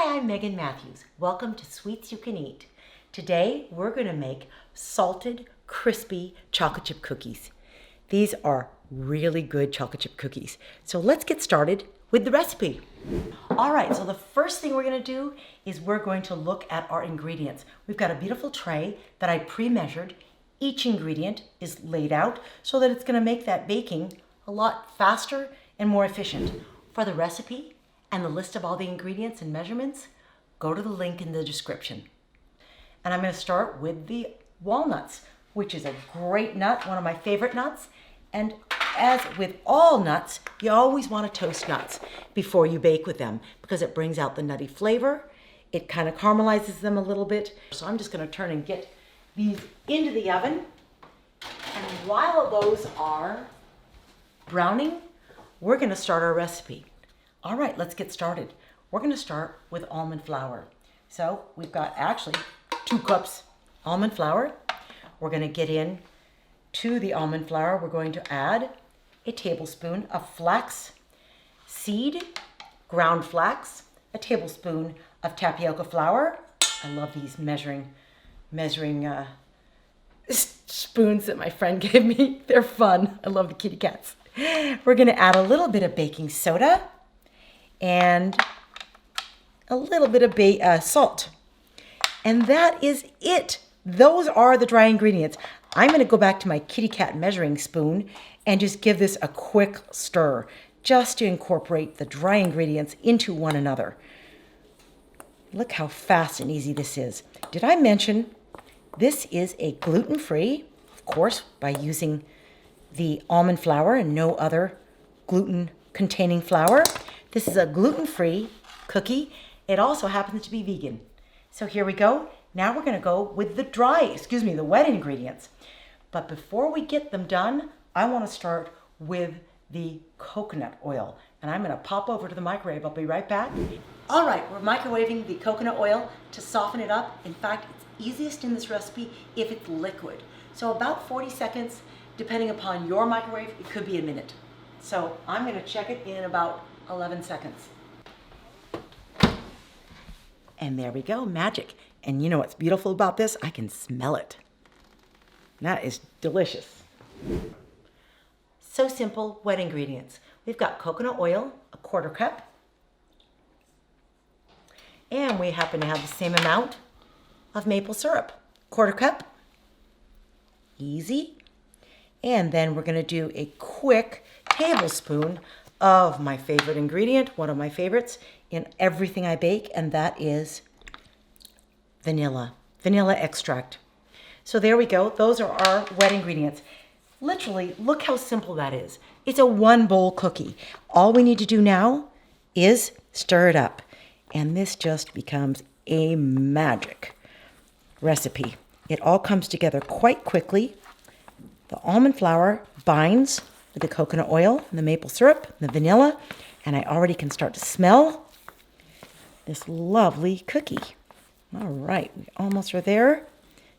Hi, I'm Megan Matthews. Welcome to Sweets You Can Eat. Today, we're going to make salted, crispy chocolate chip cookies. These are really good chocolate chip cookies. So let's get started with the recipe. All right, so the first thing we're going to do is we're going to look at our ingredients. We've got a beautiful tray that I pre-measured. Each ingredient is laid out so that it's going to make that baking a lot faster and more efficient. For the recipe and the list of all the ingredients and measurements, go to the link in the description. And I'm going to start with the walnuts, which is a great nut, one of my favorite nuts. And as with all nuts, you always want to toast nuts before you bake with them because it brings out the nutty flavor. It kind of caramelizes them a little bit. So I'm just going to turn and get these into the oven. And while those are browning, we're going to start our recipe. All right, let's get started. We're going to start with almond flour. So we've got actually 2 cups almond flour. We're going to get in to the almond flour. We're going to add a tablespoon of flax seed, ground flax, a tablespoon of tapioca flour. I love these measuring spoons that my friend gave me. They're fun. I love the kitty cats. We're going to add a little bit of baking soda and a little bit of salt. And that is it. Those are the dry ingredients. I'm going to go back to my kitty cat measuring spoon and just give this a quick stir just to incorporate the dry ingredients into one another. Look how fast and easy this is. Did I mention this is a gluten-free, of course, by using the almond flour and no other gluten-containing flour. This is a gluten-free cookie. It also happens to be vegan. So here we go. Now we're going to go with the wet ingredients. But before we get them done, I want to start with the coconut oil. And I'm going to pop over to the microwave. I'll be right back. All right, we're microwaving the coconut oil to soften it up. In fact, it's easiest in this recipe if it's liquid. So about 40 seconds, depending upon your microwave, it could be a minute. So I'm going to check it in about 11 seconds. And there we go, magic. And you know what's beautiful about this? I can smell it. That is delicious. So simple, wet ingredients. We've got coconut oil, a 1/4 cup. And we happen to have the same amount of maple syrup, 1/4 cup. Easy. And then we're going to do a quick tablespoon of my favorite ingredient, one of my favorites in everything I bake, and that is vanilla extract. So there we go. Those are our wet ingredients. Literally, look how simple that is. It's a 1-bowl cookie. All we need to do now is stir it up, and this just becomes a magic recipe. It all comes together quite quickly. The almond flour binds with the coconut oil and the maple syrup and the vanilla, and I already can start to smell this lovely cookie. All right, we almost are there.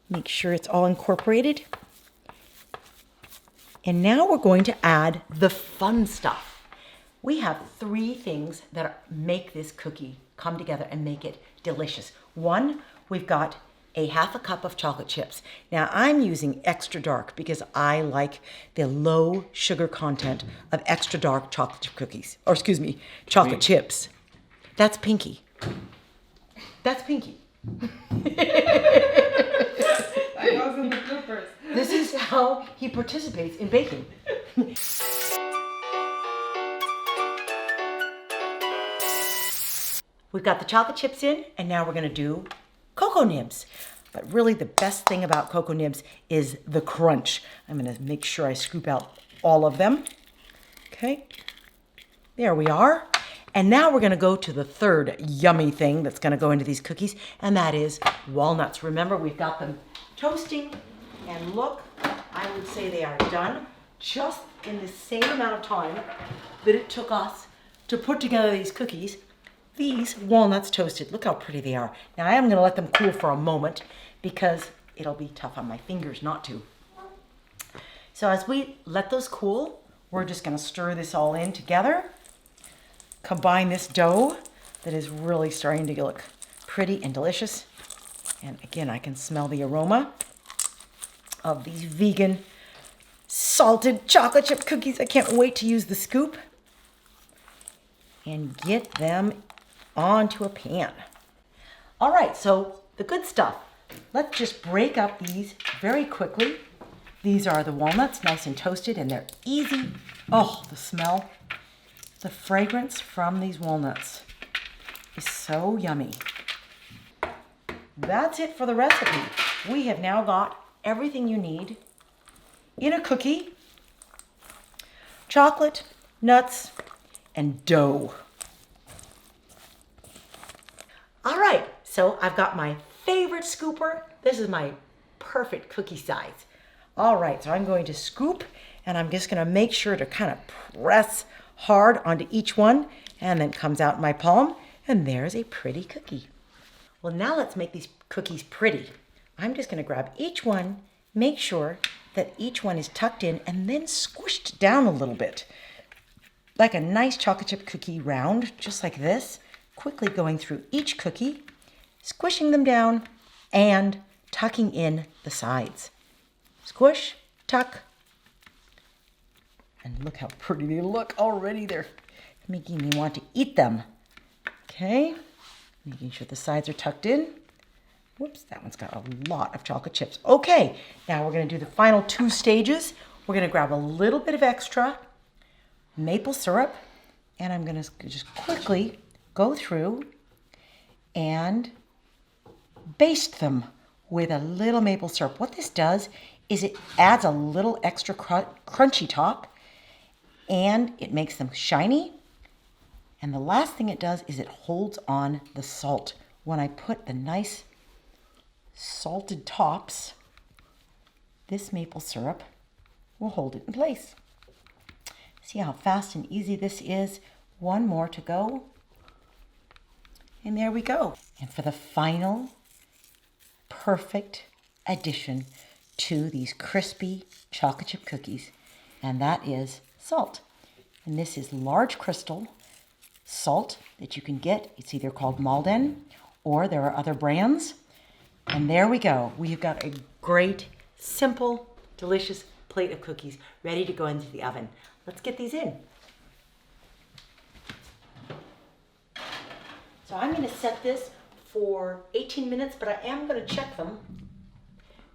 Make sure it's all incorporated. And now we're going to add the fun stuff. We have 3 things that make this cookie come together and make it delicious. 1, we've got a 1/2 cup of chocolate chips. Now I'm using extra dark because I like the low sugar content of extra dark chocolate chip cookies. Or excuse me, chocolate chips. That's Pinky. That's Pinky. That goes in the bloopers. This is how he participates in baking. We've got the chocolate chips in, and now we're going to do cocoa nibs. But really the best thing about cocoa nibs is the crunch. I'm going to make sure I scoop out all of them. Okay, there we are. And now we're going to go to the third yummy thing that's going to go into these cookies, and that is walnuts. Remember, we've got them toasting, and look, I would say they are done just in the same amount of time that it took us to put together these cookies. These walnuts toasted. Look how pretty they are. Now I am going to let them cool for a moment because it'll be tough on my fingers not to. So as we let those cool, we're just going to stir this all in together. Combine this dough that is really starting to look pretty and delicious. And again, I can smell the aroma of these vegan salted chocolate chip cookies. I can't wait to use the scoop and get them onto a pan. All right, so the good stuff. Let's just break up these very quickly. These are the walnuts, nice and toasted, and they're easy. Oh, the smell, the fragrance from these walnuts is so yummy. That's it for the recipe. We have now got everything you need in a cookie: chocolate, nuts, and dough. All right, so I've got my favorite scooper. This is my perfect cookie size. All right, so I'm going to scoop, and I'm just going to make sure to kind of press hard onto each one, and then it comes out in my palm, and there's a pretty cookie. Well, now let's make these cookies pretty. I'm just going to grab each one, make sure that each one is tucked in, and then squished down a little bit, like a nice chocolate chip cookie round, just like this, quickly going through each cookie, squishing them down, and tucking in the sides. Squish, tuck, and look how pretty they look already. They're making me want to eat them. Okay, making sure the sides are tucked in. Whoops, that one's got a lot of chocolate chips. Okay, now we're going to do the final two stages. We're going to grab a little bit of extra maple syrup, and I'm going to just quickly go through and baste them with a little maple syrup. What this does is it adds a little extra crunchy top, and it makes them shiny. And the last thing it does is it holds on the salt. When I put the nice salted tops, this maple syrup will hold it in place. See how fast and easy this is? One more to go. And there we go. And for the final perfect addition to these crispy chocolate chip cookies, and that is salt. And this is large crystal salt that you can get. It's either called Malden or there are other brands. And there we go. We have got a great, simple, delicious plate of cookies ready to go into the oven. Let's get these in. So I'm going to set this for 18 minutes, but I am going to check them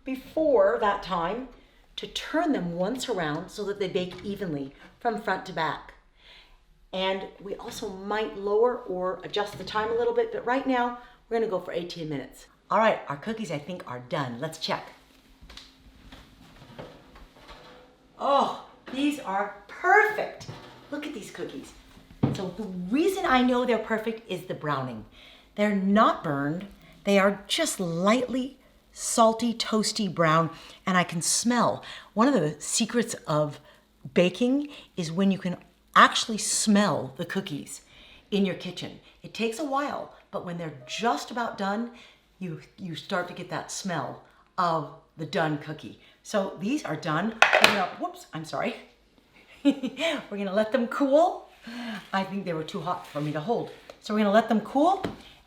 before that time to turn them once around so that they bake evenly from front to back. And we also might lower or adjust the time a little bit, but right now we're going to go for 18 minutes. All right, our cookies I think are done. Let's check. Oh, these are perfect. Look at these cookies. So the reason I know they're perfect is the browning. They're not burned. They are just lightly salty, toasty brown, and I can smell. One of the secrets of baking is when you can actually smell the cookies in your kitchen. It takes a while, but when they're just about done, you start to get that smell of the done cookie. So these are done. Whoops, I'm sorry. We're gonna let them cool. I think they were too hot for me to hold. So we're gonna let them cool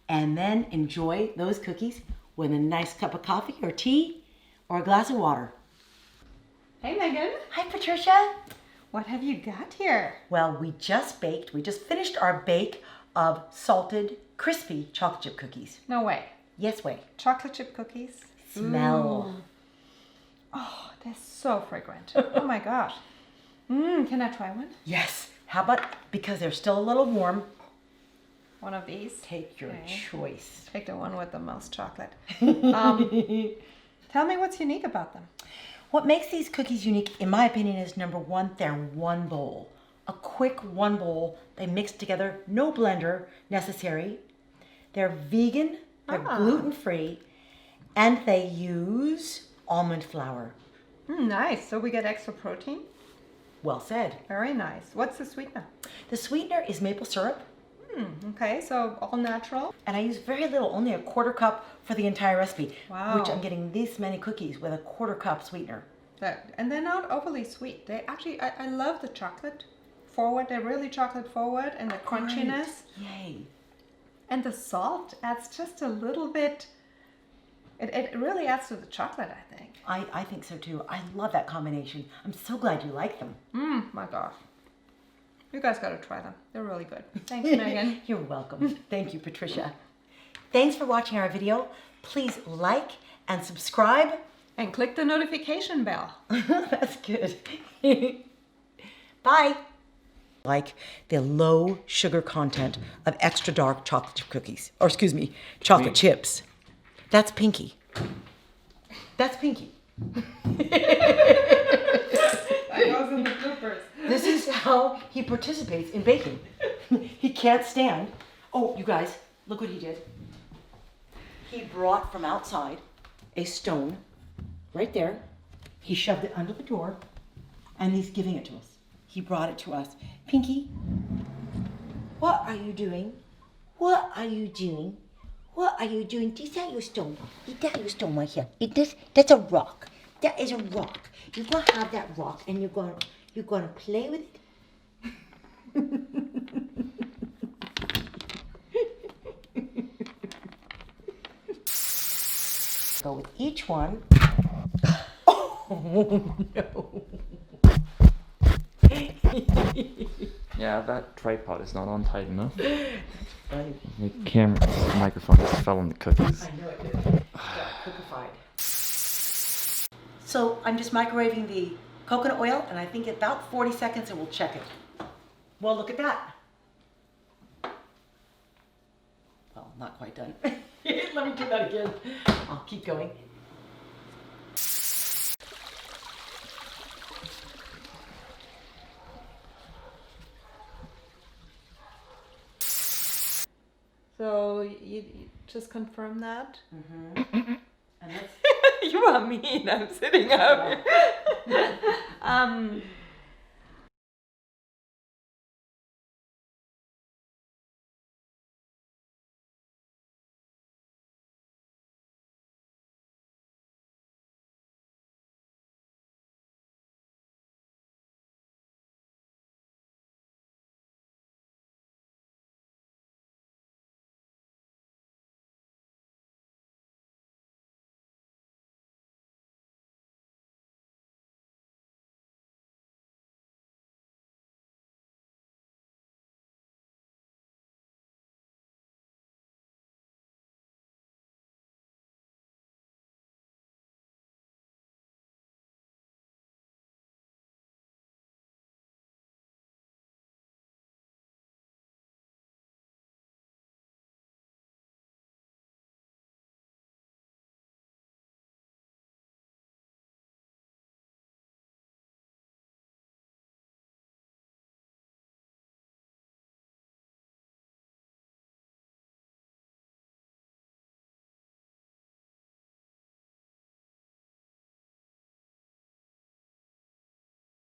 and then enjoy those cookies with a nice cup of coffee or tea or a glass of water. Hey, Megan. Hi, Patricia. What have you got here? Well, we just finished our bake of salted, crispy chocolate chip cookies. No way. Yes way. Chocolate chip cookies. Smell. Ooh. Oh, they're so fragrant. Oh my gosh. Can I try one? Yes. How about, because they're still a little warm, One of these. take your choice. Take the one with the most chocolate. Tell me what's unique about them. What makes these cookies unique, in my opinion, is number one, they're one bowl. A quick one bowl. They mix together, no blender necessary. They're vegan, they're gluten-free, and they use almond flour. Nice. So we get extra protein. Well said. Very nice. What's the sweetener? The sweetener is maple syrup, Okay, so all natural. and I use very little, only a quarter cup for the entire recipe. Wow. Which I'm getting this many cookies with a quarter cup sweetener. And they're not overly sweet. They actually, I love the chocolate forward. They're really chocolate forward, and the crunchiness. Yay. And the salt adds just a little bit. It really adds to the chocolate, I think. I think so too. I love that combination. I'm so glad you like them. My gosh. You guys got to try them. They're really good. Thanks, Megan. You're welcome. Thank you, Patricia. Thanks for watching our video. Please like and subscribe. And click the notification bell. That's good. Bye. Like the low sugar content of extra dark chocolate chip cookies. Or excuse me, chocolate chips. That's Pinky. That's Pinky. That goes in the bloopers. This is how he participates in baking. He can't stand. Oh, you guys, look what he did. He brought from outside a stone right there. He shoved it under the door and he's giving it to us. He brought it to us. Pinky, what are you doing? What are you doing? What are you doing? Is that your stone? Is that your stone right here? That's a rock. That is a rock. You're gonna have that rock and you're gonna play with it. Go with each one. Oh no. Yeah, that tripod is not on tight enough. Funny. The camera, the microphone just fell on the cookies. I know it did. It got cookified. So I'm just microwaving the coconut oil, and I think about 40 seconds, and we'll check it. Well, look at that. Well, not quite done. Let me do that again. I'll keep going. So you just confirm that? Mm-hmm. And that's You are mean. I'm sitting up here.